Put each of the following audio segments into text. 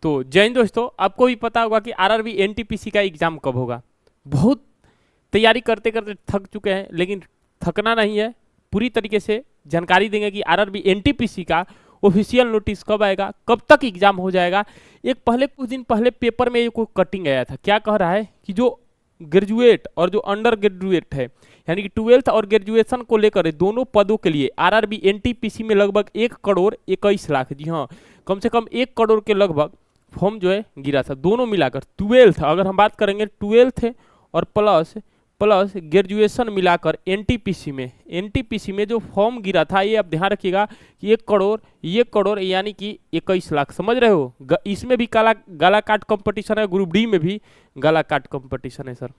तो जय हिंद दोस्तों, आपको भी पता होगा कि आरआरबी एनटीपीसी का एग्जाम कब होगा। बहुत तैयारी करते करते थक चुके हैं, लेकिन थकना नहीं है। पूरी तरीके से जानकारी देंगे कि आरआरबी एनटीपीसी का ऑफिशियल नोटिस कब आएगा, कब तक एग्जाम हो जाएगा। कुछ दिन पहले पेपर में एक कटिंग आया था, क्या कह रहा है कि जो ग्रेजुएट और जो अंडर ग्रेजुएट है, यानी कि 12th और ग्रेजुएशन को लेकर दोनों पदों के लिए आरआरबी एनटीपीसी में लगभग 1,21,00,000, जी हाँ, कम से कम 1 करोड़ के लगभग फॉर्म जो है गिरा था। दोनों मिलाकर 12th, अगर हम बात करेंगे 12th और प्लस ग्रेजुएशन मिलाकर एनटीपीसी में जो फॉर्म गिरा था, ये आप ध्यान रखिएगा कि 1 करोड़ यानी कि 21 लाख, समझ रहे हो। इसमें भी गाला काट कंपटीशन है, ग्रुप डी में भी गाला काट कंपटीशन है सर।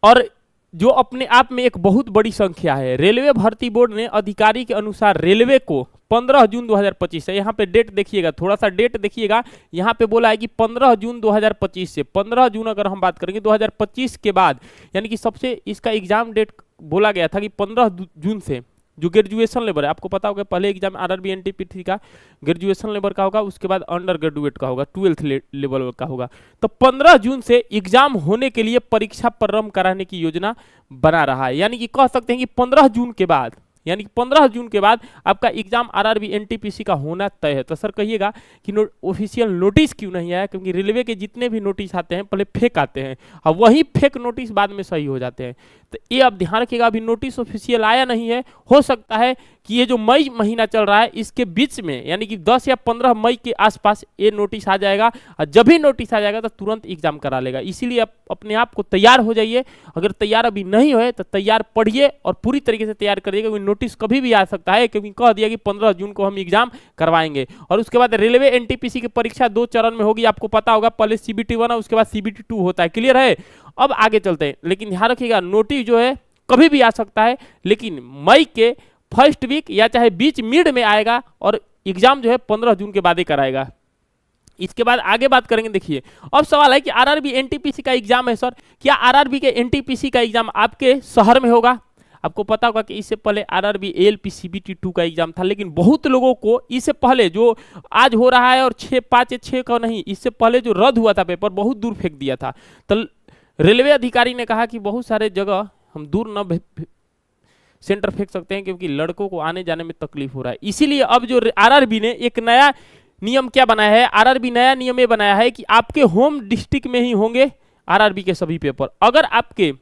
और जो अपने आप में एक बहुत बड़ी संख्या है। रेलवे भर्ती बोर्ड ने अधिकारी के अनुसार रेलवे को 15 जून 2025 है, यहाँ पे डेट देखिएगा, थोड़ा सा डेट देखिएगा, यहाँ पे बोला है कि 15 जून 2025 से 15 जून अगर हम बात करेंगे 2025 के बाद, यानी कि सबसे इसका एग्जाम डेट बोला गया था कि 15 जून से जो ग्रेजुएशन लेवल है, आपको पता होगा पहले एग्जाम आरआरबी एनटीपीसी का ग्रेजुएशन लेवल का होगा, उसके बाद अंडर ग्रेजुएट का होगा, 12th लेवल का होगा। तो 15 जून से एग्जाम होने के लिए परीक्षा प्रारंभ कराने की योजना बना रहा है। यानी कि कह सकते हैं कि 15 जून के बाद, यानी कि 15 जून के बाद आपका एग्जाम आरआरबी एनटीपीसी का होना तय है। तो सर कहिएगा कि ऑफिशियल नोटिस क्यों नहीं आया, क्योंकि रेलवे के जितने भी नोटिस आते हैं पहले फेक आते हैं और वही फेक नोटिस बाद में सही हो जाते हैं। तो ये आप ध्यान रखिएगा, अभी नोटिस ऑफिशियल आया नहीं है। हो सकता है कि ये जो मई महीना चल रहा है इसके बीच में, यानी कि 10 या 15 मई के आसपास ये नोटिस आ जाएगा, और जब भी नोटिस आ जाएगा तो तुरंत एग्जाम करा लेगा। इसीलिए आप अपने आप को तैयार हो जाइए। अगर तैयार अभी नहीं हुए तो तैयार पढ़िए और पूरी तरीके से तैयार करिएगा, क्योंकि नोटिस कभी भी आ सकता है, क्योंकि कह दिया कि 15 जून को हम एग्जाम करवाएंगे। और उसके बाद रेलवे एनटीपीसी की परीक्षा 2 चरण में होगी, आपको पता होगा, पहले CBT 1 और उसके बाद CBT 2 होता है। क्लियर है। अब आगे चलते हैं, लेकिन ध्यान रखिएगा नोटिस जो है कभी भी आ सकता है, लेकिन मई के फर्स्ट वीक या चाहे बीच मिड में आएगा, और एग्जाम जो है 15 जून के बाद ही कराएगा। इसके बाद आगे बात करेंगे। देखिए, अब सवाल है कि आरआरबी एनटीपीसी का एग्जाम है सर, क्या आरआरबी के एनटीपीसी का एग्जाम आपके शहर में होगा? आपको पता होगा कि इससे पहले आरआरबी एएलपी CBT 2 का एग्जाम था, लेकिन बहुत लोगों को इससे पहले जो आज हो रहा है और 5 का नहीं, इससे पहले जो रद्द हुआ था पेपर, बहुत दूर फेंक दिया था। तो रेलवे अधिकारी ने कहा कि बहुत सारे जगह हम दूर न सेंटर फेंक सकते हैं, क्योंकि लड़कों को आने जाने में तकलीफ हो रहा है। इसीलिए अब जो आरआरबी ने एक नया नियम क्या बनाया है, आरआरबी नया नियम ये बनाया है कि आपके होम डिस्ट्रिक्ट में ही होंगे आरआरबी के सभी पेपर। अगर आपके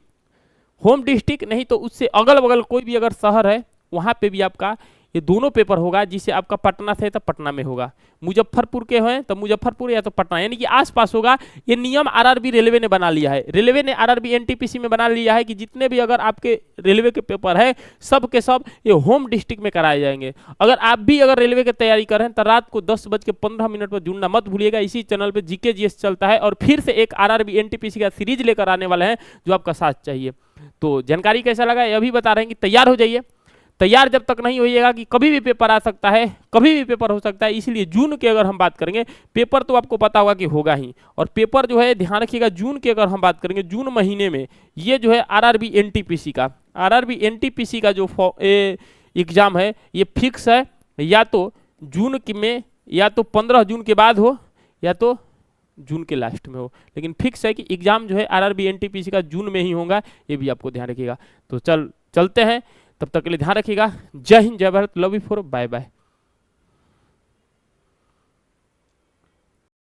होम डिस्ट्रिक्ट नहीं तो उससे अगल बगल कोई भी अगर शहर है, वहां पे भी आपका ये दोनों पेपर होगा। जिसे आपका पटना से तो पटना में होगा, मुजफ्फरपुर के हैं तो मुजफ्फरपुर या तो पटना, यानी कि आसपास होगा। ये नियम आरआरबी रेलवे ने बना लिया है। रेलवे ने आरआरबी एनटीपीसी में बना लिया है कि जितने भी अगर आपके रेलवे के पेपर है, सब के सब ये होम डिस्ट्रिक्ट में कराए जाएंगे। अगर आप भी अगर रेलवे की तैयारी कर रहे हैं तो रात को 10:15 पर जुड़ना मत भूलिएगा। इसी चैनल पर GK GS चलता है, और फिर से एक आरआरबी एनटीपीसी का सीरीज लेकर आने वाले हैं जो आपका साथ चाहिए। तो जानकारी कैसा लगा ये अभी बता रहे हैं कि तैयार हो जाइए। तैयार जब तक नहीं होइएगा कि कभी भी पेपर आ सकता है, कभी भी पेपर हो सकता है। इसलिए जून के अगर हम बात करेंगे, पेपर तो आपको पता होगा कि होगा ही, और पेपर जो है ध्यान रखिएगा जून की अगर हम बात करेंगे, जून महीने में ये जो है आरआरबी एनटीपीसी का जो एग्जाम है ये फिक्स है, या तो जून में, या तो 15 जून के बाद हो, या तो जून के लास्ट में हो, लेकिन फिक्स है कि एग्जाम जो है आरआरबी एनटीपीसी का जून में ही होगा। ये भी आपको ध्यान रखिएगा। तो चलते हैं, तब तक के लिए ध्यान रखिएगा। जय हिंद, जय Bharat, love you for, bye bye.